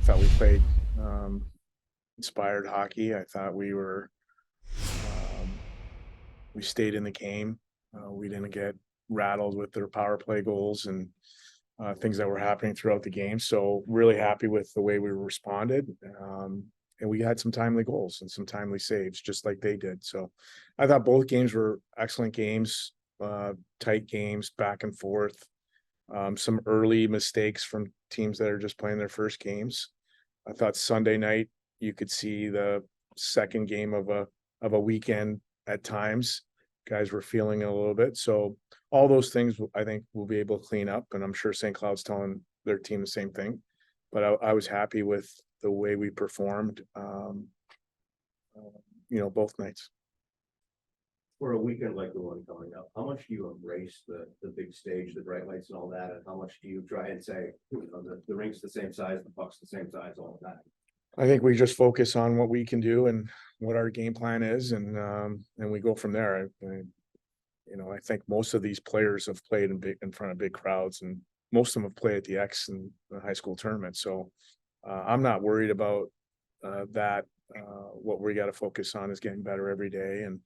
thought we played inspired hockey. I thought we stayed in the game. We didn't get rattled with their power play goals and things that were happening throughout the game. So really happy with the way we responded. And we had some timely goals and some timely saves, just like they did. So I thought both games were excellent games, tight games, back and forth. Some early mistakes from teams that are just playing their first games. I thought Sunday night you could see the second game of a weekend at times. Guys were feeling it a little bit. So all those things I think we'll be able to clean up. And I'm sure St. Cloud's telling their team the same thing. But I was happy with the way we performed, both nights. For a weekend like the one coming up, how much do you embrace the big stage, the bright lights and all that? And how much do you try and say, the rink's the same size, the puck's the same size, all of that? I think we just focus on what we can do and what our game plan is, and we go from there. I think most of these players have played in front of big crowds, and most of them have played at the X and the high school tournament. So I'm not worried about that. What we got to focus on is getting better every day, and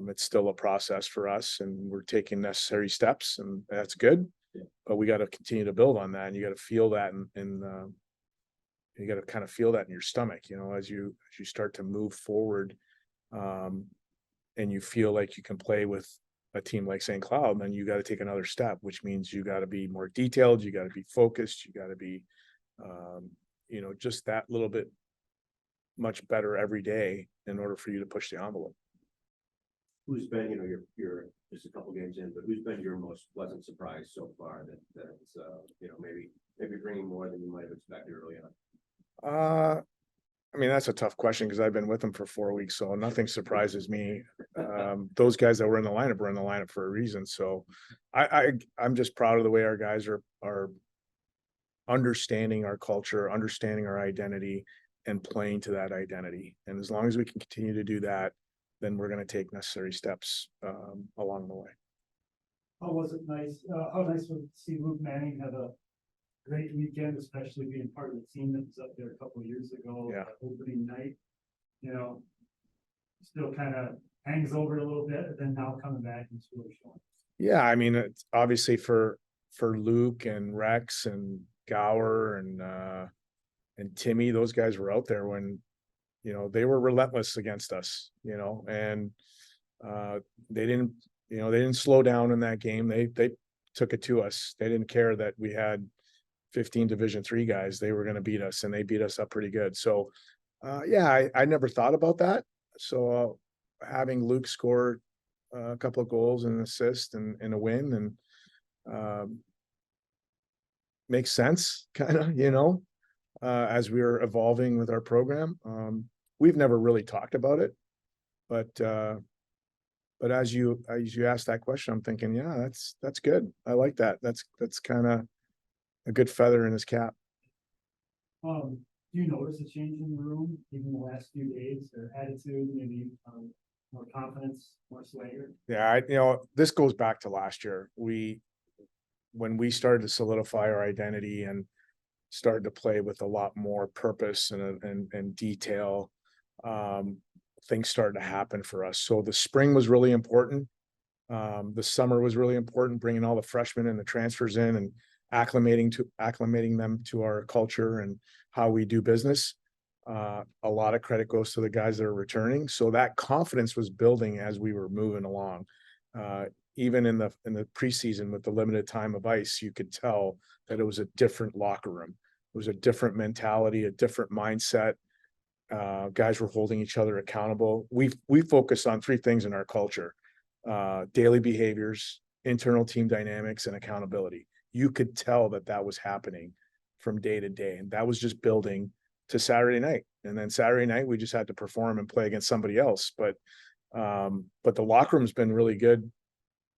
it's still a process for us, and we're taking necessary steps, and that's good. Yeah. But we got to continue to build on that, and you got to feel that you got to kind of feel that in your stomach, as you start to move forward, and you feel like you can play with a team like St. Cloud, then you got to take another step, which means you got to be more detailed, you got to be focused, you got to be, just that little bit much better every day in order for you to push the envelope. Who's been, you're just a couple games in, but who's been your most pleasant surprise so far that's maybe bringing more than you might have expected early on? That's a tough question because I've been with them for 4 weeks, so nothing surprises me. Those guys that were in the lineup for a reason. So I'm just proud of the way our guys are understanding our culture, understanding our identity, and playing to that identity. And as long as we can continue to do that, then we're going to take necessary steps along the way. How was it nice? How nice was it to see Luke Manning have a great weekend, especially being part of the team that was up there a couple of years ago. Yeah. Opening night, still kind of hangs over a little bit, but then now coming back and it's really showing. Yeah, it's obviously for Luke and Rex and Gower and Timmy, those guys were out there when they were relentless against us, and they didn't slow down in that game. They took it to us. They didn't care that we had 15 Division III guys. They were going to beat us, and they beat us up pretty good. So I never thought about that. So having Luke score a couple of goals and an assist and a win and makes sense, kind of, as we were evolving with our program. We've never really talked about it, but as you asked that question, I'm thinking, yeah, that's good. I like that. That's kind of a good feather in his cap. Do you notice a change in the room even in the last few days, or attitude, maybe more confidence, more swagger? Yeah, this goes back to last year. When we started to solidify our identity and started to play with a lot more purpose and detail, things started to happen for us. So the spring was really important. The summer was really important, bringing all the freshmen and the transfers in and acclimating them to our culture and how we do business. A lot of credit goes to the guys that are returning. So that confidence was building as we were moving along. Even in the preseason with the limited time of ice, you could tell that it was a different locker room. It was a different mentality, a different mindset. Guys were holding each other accountable. We focus on 3 things in our culture: daily behaviors, internal team dynamics, and accountability. You could tell that was happening from day to day, and that was just building to Saturday night. And then Saturday night, we just had to perform and play against somebody else. But the locker room's been really good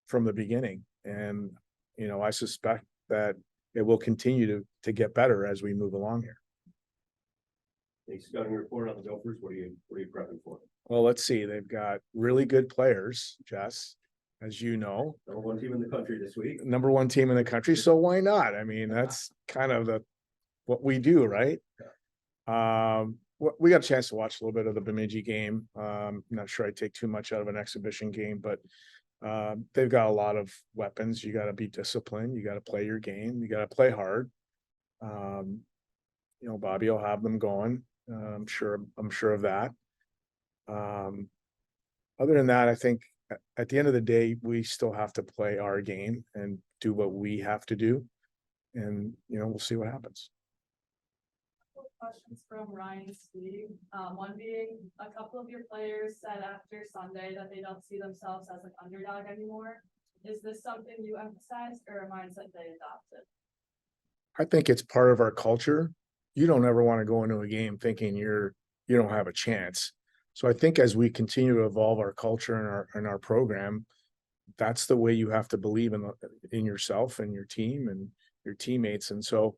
from the beginning, and I suspect that it will continue to get better as we move along here. Thanks. Scouting report on the Gophers. What are you prepping for? Well, let's see. They've got really good players, Jess, as you know. #1 team in the country this week. Number 1 team in the country. So why not? That's kind of what we do, right? We got a chance to watch a little bit of the Bemidji game. Not sure I take too much out of an exhibition game, but they've got a lot of weapons. You got to be disciplined. You got to play your game. You got to play hard. You know, Bobby will have them going. I'm sure of that. Other than that, I think at the end of the day, we still have to play our game and do what we have to do. And, you know, we'll see what happens. Questions from Ryan and Steve. One being, a couple of your players said after Sunday that they don't see themselves as an underdog anymore. Is this something you emphasize or a mindset they adopted? I think it's part of our culture. You don't ever want to go into a game thinking you don't have a chance. So I think as we continue to evolve our culture and our program, that's the way you have to believe in yourself and your team and your teammates. And so,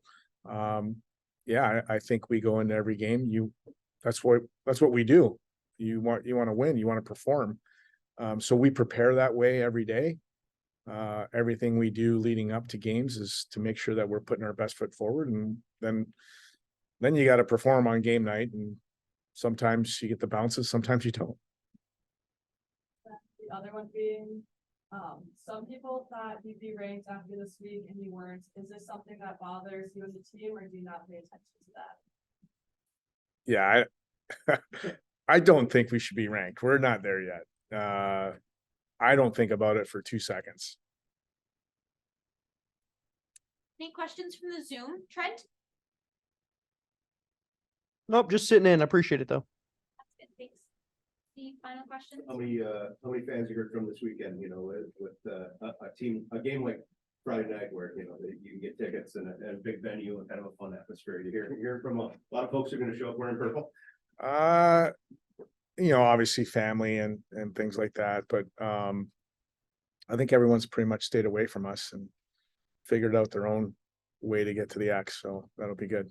yeah, I think we go into every game. That's what we do. You want to win. You want to perform. So we prepare that way every day. Everything we do leading up to games is to make sure that we're putting our best foot forward, and then you got to perform on game night. And sometimes you get the bounces, sometimes you don't. The other one being, some people thought you'd be ranked after this week and you weren't. Is this something that bothers you as a team, or do you not pay attention to that? Yeah, I don't think we should be ranked. We're not there yet. I don't think about it for 2 seconds. Any questions from the Zoom? Trent? Nope, just sitting in. I appreciate it though. That's good, thanks. Any final questions? How many fans you heard from this weekend, you know, with a game like Friday night where, you know, you can get tickets and a big venue and kind of a fun atmosphere. You hear from a lot of folks who are going to show up wearing purple. You know, obviously family and things like that, but I think everyone's pretty much stayed away from us and figured out their own way to get to the X, so that'll be good.